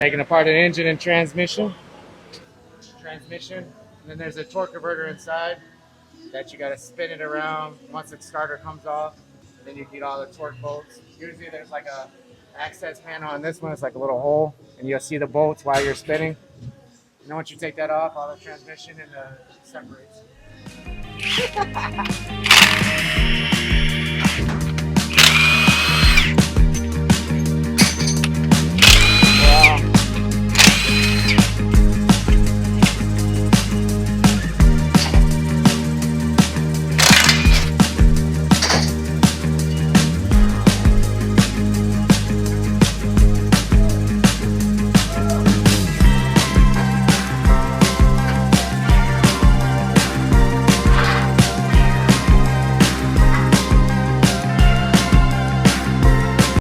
Taking apart an engine and transmission. And then there's a torque converter inside that you got to spin it around once the starter comes off. And then you get all the torque bolts. Usually there's like a access panel on this one. It's like a little hole, and you'll see the bolts while you're spinning. And then once you take that off, all the transmission and separates.